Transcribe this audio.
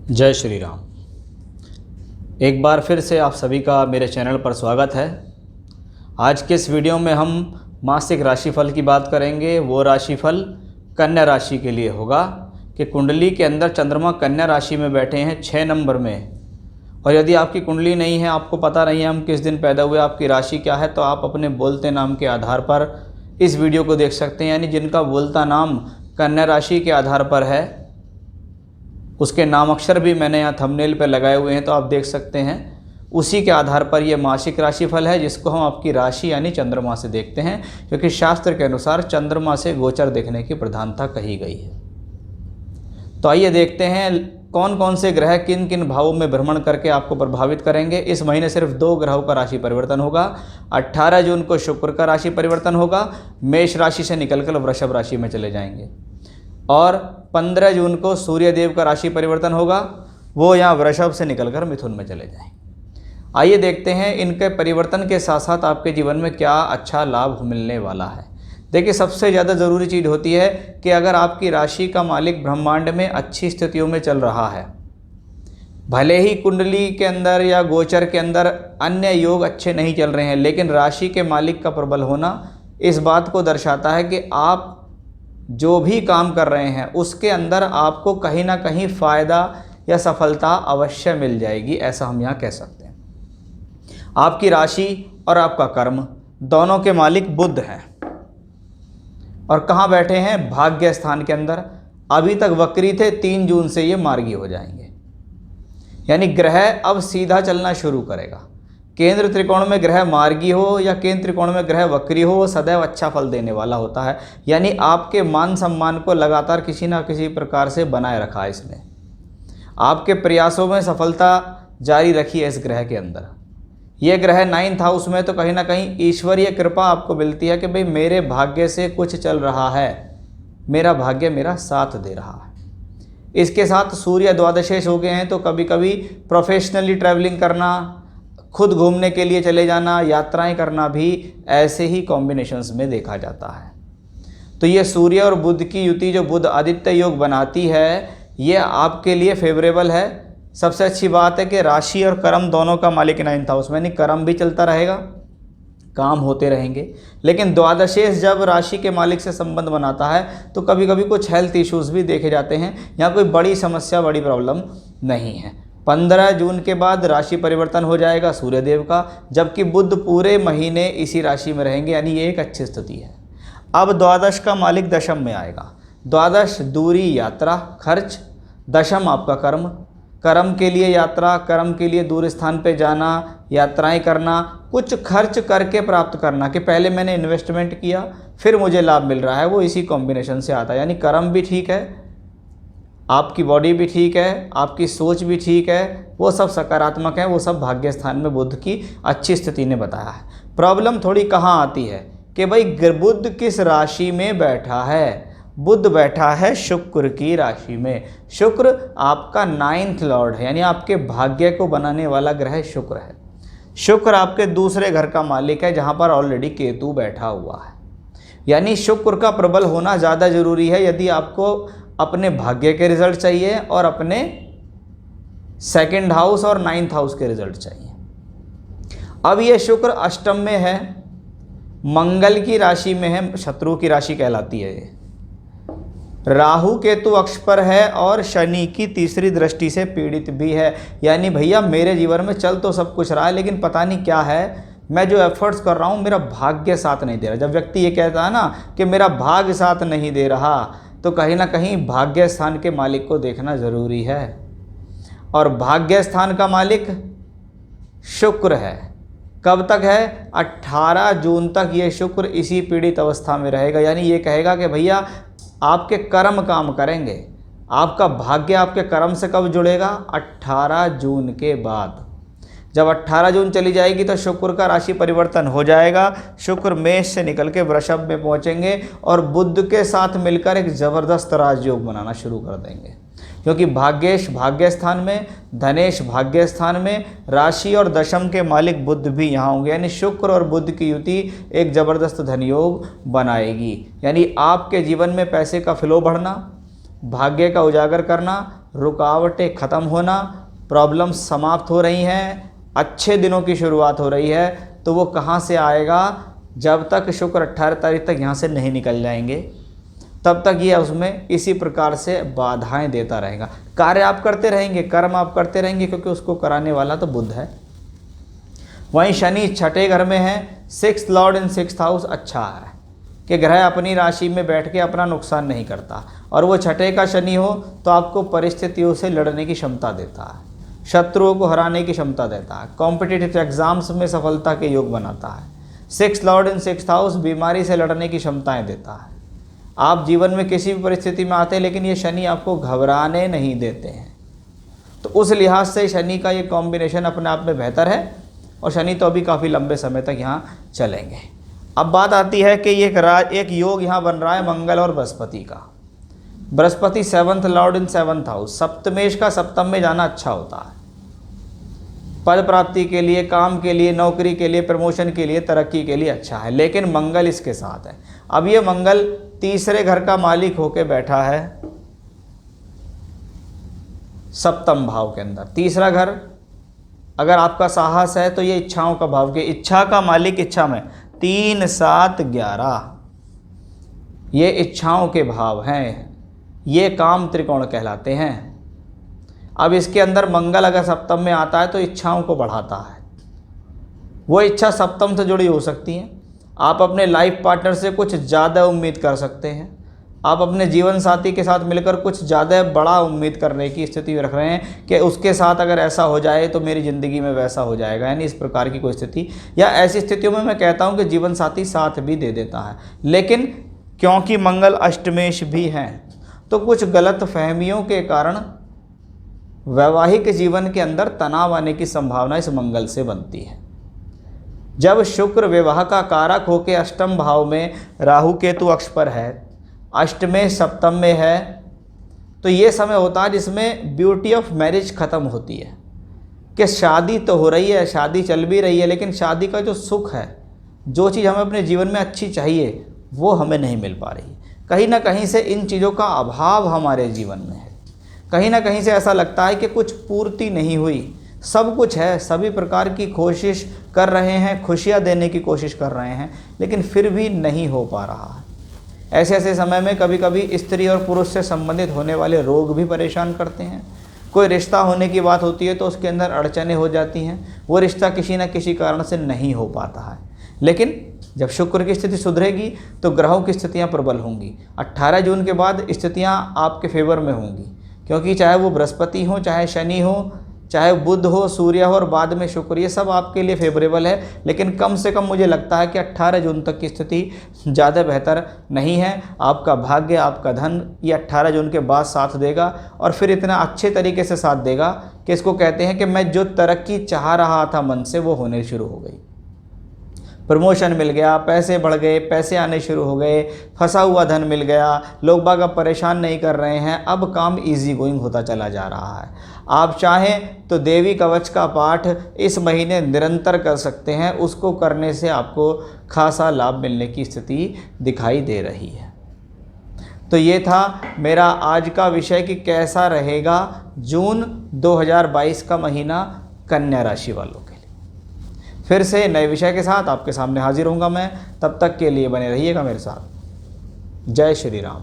जय श्री राम। एक बार फिर से आप सभी का मेरे चैनल पर स्वागत है। आज के इस वीडियो में हम मासिक राशिफल की बात करेंगे। वो राशिफल कन्या राशि के लिए होगा कि कुंडली के अंदर चंद्रमा कन्या राशि में बैठे हैं 6 नंबर में, और यदि आपकी कुंडली नहीं है, आपको पता नहीं है हम किस दिन पैदा हुए, आपकी राशि क्या है, तो आप अपने बोलते नाम के आधार पर इस वीडियो को देख सकते हैं। यानी जिनका बोलता नाम कन्या राशि के आधार पर है उसके नाम अक्षर भी मैंने यहाँ थंबनेल पर लगाए हुए हैं, तो आप देख सकते हैं। उसी के आधार पर यह मासिक राशिफल है, जिसको हम आपकी राशि यानी चंद्रमा से देखते हैं, क्योंकि शास्त्र के अनुसार चंद्रमा से गोचर देखने की प्रधानता कही गई है। तो आइए देखते हैं कौन कौन से ग्रह किन किन भावों में भ्रमण करके आपको प्रभावित करेंगे। इस महीने सिर्फ 2 ग्रहों का राशि परिवर्तन होगा। 18 जून को शुक्र का राशि परिवर्तन होगा, मेष राशि से निकलकर वृषभ राशि में चले जाएंगे, और 15 जून को सूर्य देव का राशि परिवर्तन होगा, वो यहाँ वृषभ से निकलकर मिथुन में चले जाएंगे। आइए देखते हैं इनके परिवर्तन के साथ साथ आपके जीवन में क्या अच्छा लाभ मिलने वाला है। देखिए, सबसे ज़्यादा ज़रूरी चीज़ होती है कि अगर आपकी राशि का मालिक ब्रह्मांड में अच्छी स्थितियों में चल रहा है, भले ही कुंडली के अंदर या गोचर के अंदर अन्य योग अच्छे नहीं चल रहे हैं, लेकिन राशि के मालिक का प्रबल होना इस बात को दर्शाता है कि आप जो भी काम कर रहे हैं उसके अंदर आपको कहीं ना कहीं फ़ायदा या सफलता अवश्य मिल जाएगी, ऐसा हम यहाँ कह सकते हैं। आपकी राशि और आपका कर्म दोनों के मालिक बुध हैं, और कहाँ बैठे हैं? भाग्य स्थान के अंदर। अभी तक वक्री थे, 3 जून से ये मार्गी हो जाएंगे, यानी ग्रह अब सीधा चलना शुरू करेगा। केंद्र त्रिकोण में ग्रह मार्गी हो या केंद्र त्रिकोण में ग्रह वक्री हो, वो सदैव अच्छा फल देने वाला होता है। यानी आपके मान सम्मान को लगातार किसी ना किसी प्रकार से बनाए रखा है इसने। आपके प्रयासों में सफलता जारी रखी है इस ग्रह के अंदर। ये ग्रह 9th हाउस में, तो कहीं ना कहीं ईश्वरीय कृपा आपको मिलती है कि भाई मेरे भाग्य से कुछ चल रहा है, मेरा भाग्य मेरा साथ दे रहा है। इसके साथ सूर्य द्वादशेश हो गए हैं, तो कभी कभी प्रोफेशनली ट्रैवलिंग करना, खुद घूमने के लिए चले जाना, यात्राएं करना भी ऐसे ही कॉम्बिनेशंस में देखा जाता है। तो ये सूर्य और बुध की युति जो बुध आदित्य योग बनाती है, ये आपके लिए फेवरेबल है। सबसे अच्छी बात है कि राशि और कर्म दोनों का मालिक 9th हाउस में, यानी कर्म भी चलता रहेगा, काम होते रहेंगे। लेकिन द्वादशेश जब राशि के मालिक से संबंध बनाता है तो कभी कभी कुछ हेल्थ इश्यूज भी देखे जाते हैं। यहाँ कोई बड़ी समस्या, बड़ी प्रॉब्लम नहीं है। 15 जून के बाद राशि परिवर्तन हो जाएगा सूर्यदेव का, जबकि बुध पूरे महीने इसी राशि में रहेंगे, यानी ये एक अच्छी स्थिति है। अब द्वादश का मालिक दशम में आएगा। द्वादश दूरी, यात्रा, खर्च। दशम आपका कर्म, कर्म के लिए यात्रा, कर्म के लिए दूर स्थान पे जाना, यात्राएं करना, कुछ खर्च करके प्राप्त करना कि पहले मैंने इन्वेस्टमेंट किया फिर मुझे लाभ मिल रहा है, वो इसी कॉम्बिनेशन से आता है। यानी कर्म भी ठीक है, आपकी बॉडी भी ठीक है, आपकी सोच भी ठीक है, वो सब सकारात्मक है, वो सब भाग्य स्थान में बुध की अच्छी स्थिति ने बताया है। प्रॉब्लम थोड़ी कहाँ आती है कि भाई बुध किस राशि में बैठा है? बुध बैठा है शुक्र की राशि में। शुक्र आपका 9th लॉर्ड है, यानी आपके भाग्य को बनाने वाला ग्रह शुक्र है। शुक्र आपके दूसरे घर का मालिक है, जहाँ पर ऑलरेडी केतु बैठा हुआ है। यानी शुक्र का प्रबल होना ज़्यादा जरूरी है यदि आपको अपने भाग्य के रिजल्ट चाहिए और अपने 2nd हाउस और 9th हाउस के रिजल्ट चाहिए। अब ये शुक्र अष्टम में है, मंगल की राशि में है, शत्रु की राशि कहलाती है ये। राहु केतु अक्ष पर है और शनि की तीसरी दृष्टि से पीड़ित भी है। यानी भैया मेरे जीवन में चल तो सब कुछ रहा है, लेकिन पता नहीं क्या है, मैं जो एफर्ट्स कर रहा हूँ मेरा भाग्य साथ नहीं दे रहा। जब व्यक्ति ये कहता है ना कि मेरा भाग्य साथ नहीं दे रहा, तो कहीं ना कहीं भाग्य स्थान के मालिक को देखना ज़रूरी है। और भाग्य स्थान का मालिक शुक्र है। कब तक है? 18 जून तक ये शुक्र इसी पीड़ित अवस्था में रहेगा। यानी ये कहेगा कि भैया आपके कर्म काम करेंगे। आपका भाग्य आपके कर्म से कब जुड़ेगा? 18 जून के बाद। जब 18 जून चली जाएगी तो शुक्र का राशि परिवर्तन हो जाएगा। शुक्र मेष से निकल के वृषभ में पहुंचेंगे और बुध के साथ मिलकर एक ज़बरदस्त राजयोग बनाना शुरू कर देंगे, क्योंकि भाग्येश भाग्य स्थान में, धनेश भाग्य स्थान में, राशि और दशम के मालिक बुध भी यहाँ होंगे। यानी शुक्र और बुध की युति एक ज़बरदस्त धनयोग बनाएगी। यानी आपके जीवन में पैसे का फ्लो बढ़ना, भाग्य का उजागर करना, रुकावटें ख़त्म होना, प्रॉब्लम्स समाप्त हो रही हैं, अच्छे दिनों की शुरुआत हो रही है। तो वो कहाँ से आएगा? जब तक शुक्र 18 तारीख तक यहाँ से नहीं निकल जाएंगे तब तक ये उसमें इसी प्रकार से बाधाएं देता रहेगा। कार्य आप करते रहेंगे, कर्म आप करते रहेंगे, क्योंकि उसको कराने वाला तो बुध है। वहीं शनि छठे घर में है, 6th लॉर्ड इन 6th हाउस अच्छा है कि ग्रह अपनी राशि में बैठ के अपना नुकसान नहीं करता, और वो छठे का शनि हो तो आपको परिस्थितियों से लड़ने की क्षमता देता है, शत्रुओं को हराने की क्षमता देता है, कॉम्पिटिटिव एग्जाम्स में सफलता के योग बनाता है। 6th लॉर्ड इन 6th हाउस बीमारी से लड़ने की क्षमताएं देता है। आप जीवन में किसी भी परिस्थिति में आते हैं, लेकिन ये शनि आपको घबराने नहीं देते हैं। तो उस लिहाज से शनि का ये कॉम्बिनेशन अपने आप में बेहतर है, और शनि तो अभी काफ़ी लंबे समय तक यहाँ चलेंगे। अब बात आती है कि एक योग यहाँ बन रहा है मंगल और बृहस्पति का। बृहस्पति 7th लॉर्ड इन 7th हाउस, सप्तमेश का सप्तम में जाना अच्छा होता है। पद प्राप्ति के लिए, काम के लिए, नौकरी के लिए, प्रमोशन के लिए, तरक्की के लिए अच्छा है। लेकिन मंगल इसके साथ है। अब ये मंगल तीसरे घर का मालिक होके बैठा है सप्तम भाव के अंदर। तीसरा घर अगर आपका साहस है तो ये इच्छाओं का भाव, के इच्छा का मालिक इच्छा में 3, 7, 11 ये इच्छाओं के भाव हैं, ये काम त्रिकोण कहलाते हैं। अब इसके अंदर मंगल अगर सप्तम में आता है तो इच्छाओं को बढ़ाता है। वो इच्छा सप्तम से जुड़ी हो सकती है। आप अपने लाइफ पार्टनर से कुछ ज़्यादा उम्मीद कर सकते हैं। आप अपने जीवन साथी के साथ मिलकर कुछ ज़्यादा बड़ा उम्मीद करने की स्थिति में रख रहे हैं कि उसके साथ अगर ऐसा हो जाए तो मेरी ज़िंदगी में वैसा हो जाएगा, यानी इस प्रकार की कोई स्थिति, या ऐसी स्थितियों में मैं कहता हूं कि जीवन साथी साथ भी दे देता है। लेकिन क्योंकि मंगल अष्टमेश भी हैं तो कुछ गलत फहमियों के कारण वैवाहिक जीवन के अंदर तनाव आने की संभावना इस मंगल से बनती है। जब शुक्र विवाह का कारक होकर अष्टम भाव में राहु केतु अक्ष पर है, अष्टमें सप्तम में है, तो ये समय होता है जिसमें ब्यूटी ऑफ मैरिज ख़त्म होती है कि शादी तो हो रही है, शादी चल भी रही है, लेकिन शादी का जो सुख है, जो चीज़ हमें अपने जीवन में अच्छी चाहिए, वो हमें नहीं मिल पा रही। कहीं ना कहीं से इन चीज़ों का अभाव हमारे जीवन में है। कहीं ना कहीं से ऐसा लगता है कि कुछ पूर्ति नहीं हुई। सब कुछ है, सभी प्रकार की कोशिश कर रहे हैं, खुशियाँ देने की कोशिश कर रहे हैं, लेकिन फिर भी नहीं हो पा रहा है। ऐसे ऐसे समय में कभी कभी स्त्री और पुरुष से संबंधित होने वाले रोग भी परेशान करते हैं। कोई रिश्ता होने की बात होती है तो उसके अंदर अड़चनें हो जाती हैं, वो रिश्ता किसी न किसी कारण से नहीं हो पाता है। लेकिन जब शुक्र की स्थिति सुधरेगी तो ग्रहों की स्थितियाँ प्रबल होंगी। 18 जून के बाद स्थितियाँ आपके फेवर में होंगी, क्योंकि चाहे वो बृहस्पति हो, चाहे शनि हो, चाहे बुध हो, सूर्य हो और बाद में शुक्र, ये सब आपके लिए फेवरेबल है। लेकिन कम से कम मुझे लगता है कि 18 जून तक की स्थिति ज़्यादा बेहतर नहीं है। आपका भाग्य, आपका धन ये 18 जून के बाद साथ देगा, और फिर इतना अच्छे तरीके से साथ देगा कि इसको कहते हैं कि मैं जो तरक्की चाह रहा था मन से, वो होने शुरू हो गई। प्रमोशन मिल गया, पैसे बढ़ गए, पैसे आने शुरू हो गए, फंसा हुआ धन मिल गया, लोग बाग अब परेशान नहीं कर रहे हैं, अब काम इजी गोइंग होता चला जा रहा है। आप चाहें तो देवी कवच का पाठ इस महीने निरंतर कर सकते हैं, उसको करने से आपको खासा लाभ मिलने की स्थिति दिखाई दे रही है। तो ये था मेरा आज का विषय कि कैसा रहेगा जून 2022 का महीना कन्या राशि वालों के लिए। फिर से नए विषय के साथ आपके सामने हाजिर होऊंगा मैं। तब तक के लिए बने रहिएगा मेरे साथ। जय श्री राम।